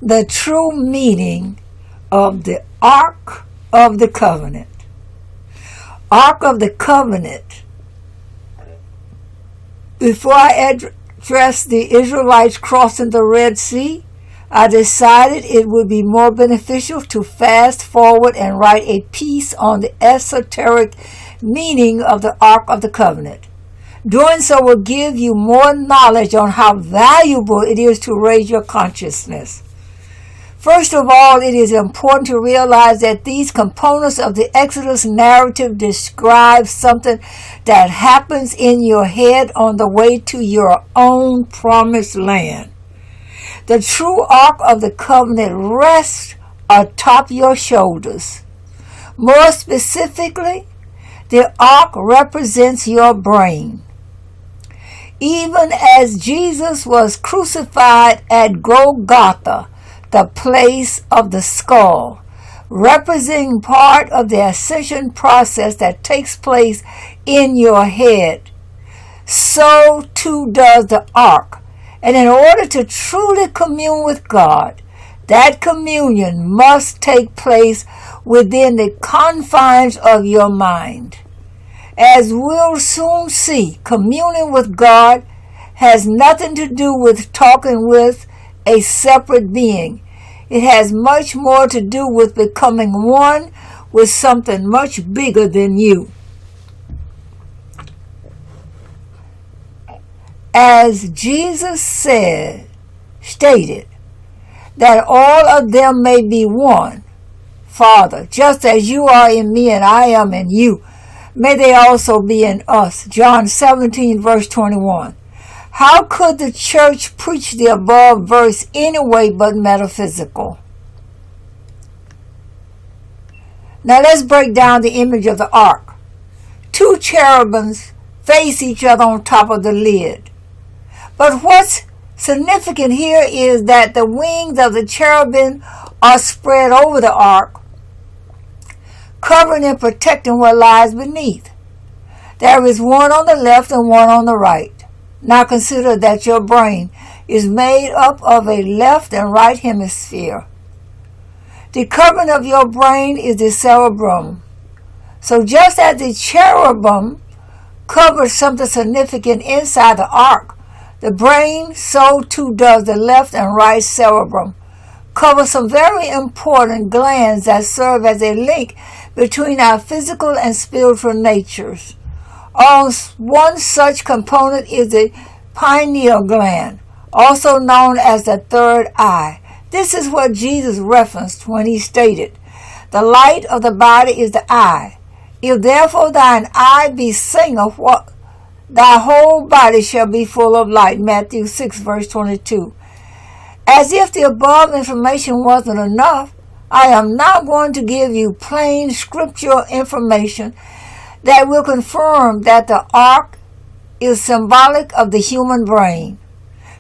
the true meaning of the Ark of the Covenant. Ark of the Covenant. Before I addressed the Israelites crossing the Red Sea, I decided it would be more beneficial to fast forward and write a piece on the esoteric meaning of the Ark of the Covenant. Doing so will give you more knowledge on how valuable it is to raise your consciousness. First of all, it is important to realize that these components of the Exodus narrative describe something that happens in your head on the way to your own promised land. The true Ark of the Covenant rests atop your shoulders. More specifically, the Ark represents your brain. Even as Jesus was crucified at Golgotha, the place of the skull, representing part of the ascension process that takes place in your head, so too does the Ark. And in order to truly commune with God, that communion must take place within the confines of your mind. As we'll soon see, communing with God has nothing to do with talking with a separate being. It has much more to do with becoming one with something much bigger than you. As Jesus stated, that all of them may be one. Father, just as you are in me and I am in you, may they also be in us. John 17, verse 21. How could the church preach the above verse anyway but metaphysical? Now let's break down the image of the ark. Two cherubims face each other on top of the lid. But what's significant here is that the wings of the cherubim are spread over the ark, covering and protecting what lies beneath. There is one on the left and one on the right. Now consider that your brain is made up of a left and right hemisphere. The covering of your brain is the cerebrum. So just as the cherubim covers something significant inside the ark, the brain, so too does the left and right cerebrum, cover some very important glands that serve as a link between our physical and spiritual natures. One such component is the pineal gland, also known as the third eye. This is what Jesus referenced when he stated, "The light of the body is the eye. If therefore thine eye be single, thy whole body shall be full of light." Matthew 6, verse 22. As if the above information wasn't enough, I am now going to give you plain scriptural information that will confirm that the ark is symbolic of the human brain.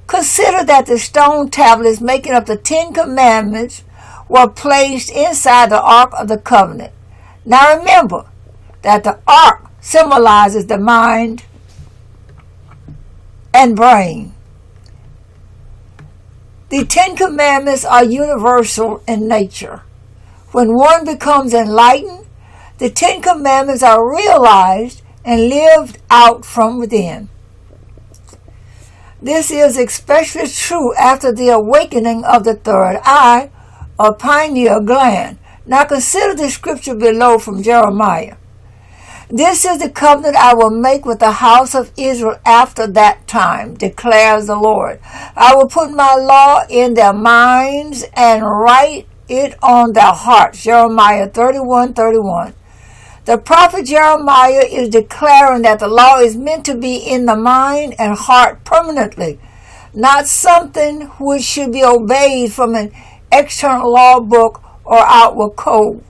Consider that the stone tablets making up the 10 Commandments were placed inside the Ark of the Covenant. Now remember that the ark symbolizes the mind and brain. The 10 Commandments are universal in nature. When one becomes enlightened, the 10 Commandments are realized and lived out from within. This is especially true after the awakening of the third eye or pineal gland. Now consider the scripture below from Jeremiah. "This is the covenant I will make with the house of Israel after that time, declares the Lord. I will put my law in their minds and write it on their hearts." Jeremiah 31:31. The prophet Jeremiah is declaring that the law is meant to be in the mind and heart permanently, not something which should be obeyed from an external law book or outward code.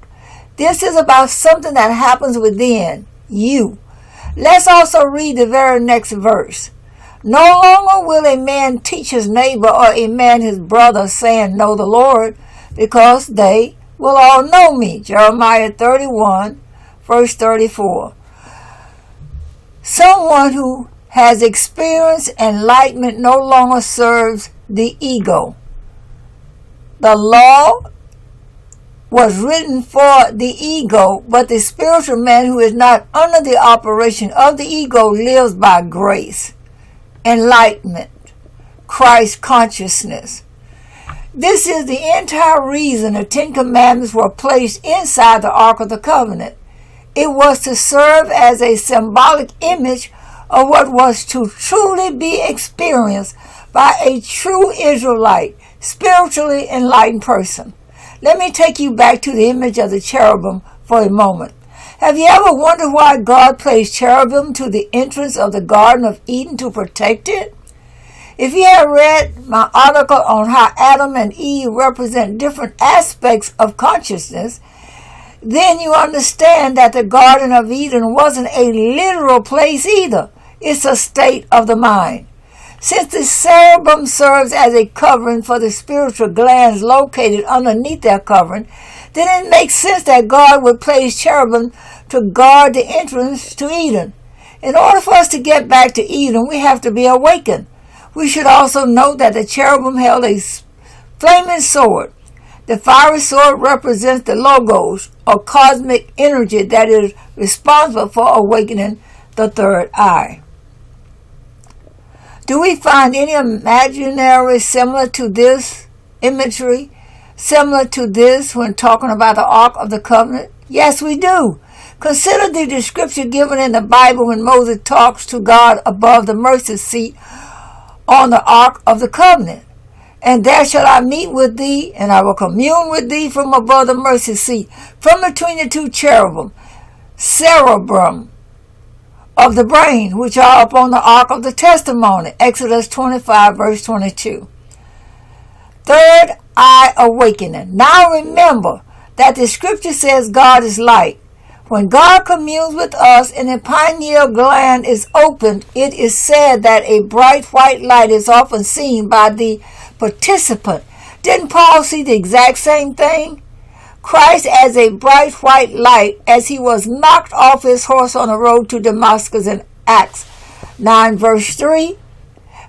This is about something that happens within you. Let's also read the very next verse. "No longer will a man teach his neighbor or a man his brother, saying, 'Know the Lord,' because they will all know me." Jeremiah 31, verse 34. Someone who has experienced enlightenment no longer serves the ego. The law was written for the ego, but the spiritual man who is not under the operation of the ego lives by grace, enlightenment, Christ consciousness. This is the entire reason the Ten Commandments were placed inside the Ark of the Covenant. It was to serve as a symbolic image of what was to truly be experienced by a true Israelite, spiritually enlightened person. Let me take you back to the image of the cherubim for a moment. Have you ever wondered why God placed cherubim to the entrance of the Garden of Eden to protect it? If you have read my article on how Adam and Eve represent different aspects of consciousness, then you understand that the Garden of Eden wasn't a literal place either. It's a state of the mind. Since the cherubim serves as a covering for the spiritual glands located underneath their covering, then it makes sense that God would place cherubim to guard the entrance to Eden. In order for us to get back to Eden, we have to be awakened. We should also note that the cherubim held a flaming sword. The fiery sword represents the logos, or cosmic energy that is responsible for awakening the third eye. Do we find any imaginary similar to this imagery, similar to this when talking about the Ark of the Covenant? Yes, we do. Consider the description given in the Bible when Moses talks to God above the mercy seat on the Ark of the Covenant. And there shall I meet with thee, and I will commune with thee from above the mercy seat, from between the two cherubim, cerebrum of the brain, which are upon the ark of the testimony. Exodus 25, verse 22. Third eye awakening. Now remember that the scripture says God is light. When God communes with us and the pineal gland is opened, it is said that a bright white light is often seen by the participant. Didn't Paul see the exact same thing? Christ as a bright white light as he was knocked off his horse on the road to Damascus in Acts 9 verse 3.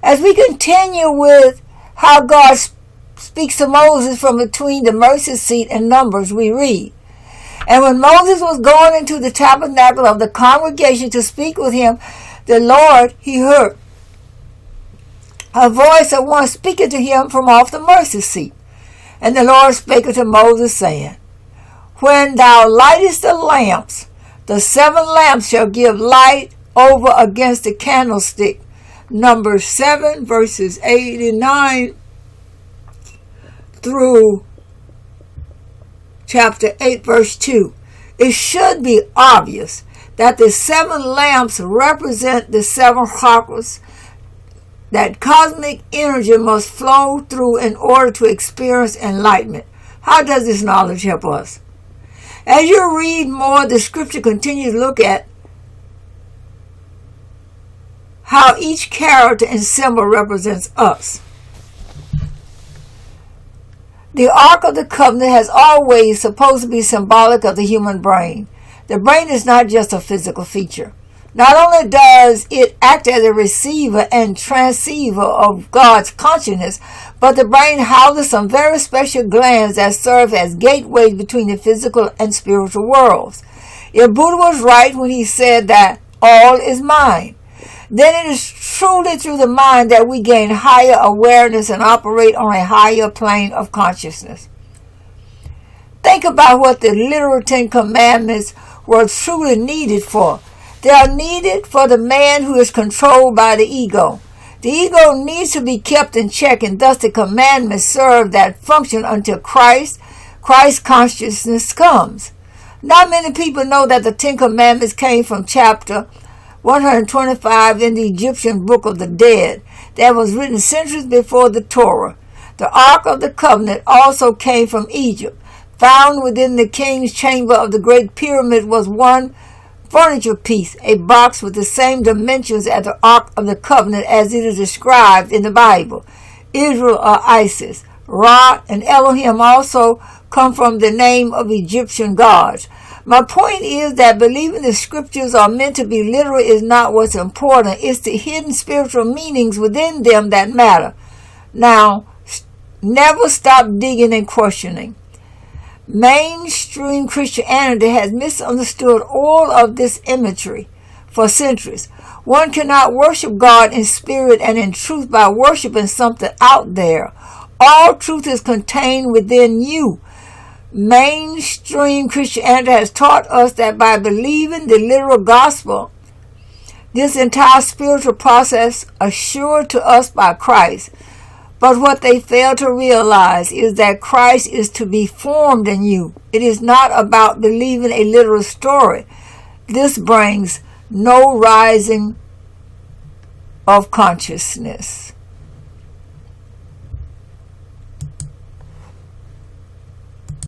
As we continue with how God speaks to Moses from between the mercy seat and Numbers, we read, and when Moses was going into the tabernacle of the congregation to speak with him, the Lord, he heard a voice of one speaking to him from off the mercy seat. And the Lord spake unto Moses, saying, when thou lightest the lamps, the 7 lamps shall give light over against the candlestick. Numbers 7, verses 89 through chapter 8, verse 2. It should be obvious that the 7 lamps represent the 7 chakras that cosmic energy must flow through in order to experience enlightenment. How does this knowledge help us? As you read more, the scripture continues to look at how each character and symbol represents us. The Ark of the Covenant has always supposed to be symbolic of the human brain. The brain is not just a physical feature. Not only does it act as a receiver and transceiver of God's consciousness, but the brain houses some very special glands that serve as gateways between the physical and spiritual worlds. If Buddha was right when he said that all is mind, then it is truly through the mind that we gain higher awareness and operate on a higher plane of consciousness. Think about what the literal 10 Commandments were truly needed for. They are needed for the man who is controlled by the ego. The ego needs to be kept in check, and thus the commandments serve that function until Christ consciousness comes. Not many people know that the 10 Commandments came from chapter 125 in the Egyptian Book of the Dead that was written centuries before the Torah. The Ark of the Covenant also came from Egypt. Found within the king's chamber of the Great Pyramid was one furniture piece, a box with the same dimensions as the Ark of the Covenant as it is described in the Bible. Israel or Isis, Ra, and Elohim also come from the name of Egyptian gods. My point is that believing the scriptures are meant to be literal is not what's important. It's the hidden spiritual meanings within them that matter. Now, never stop digging and questioning. Mainstream Christianity has misunderstood all of this imagery for centuries. One cannot worship God in spirit and in truth by worshiping something out there. All truth is contained within you. Mainstream Christianity has taught us that by believing the literal gospel, this entire spiritual process assured to us by Christ. But what they fail to realize is that Christ is to be formed in you. It is not about believing a literal story. This brings no rising of consciousness.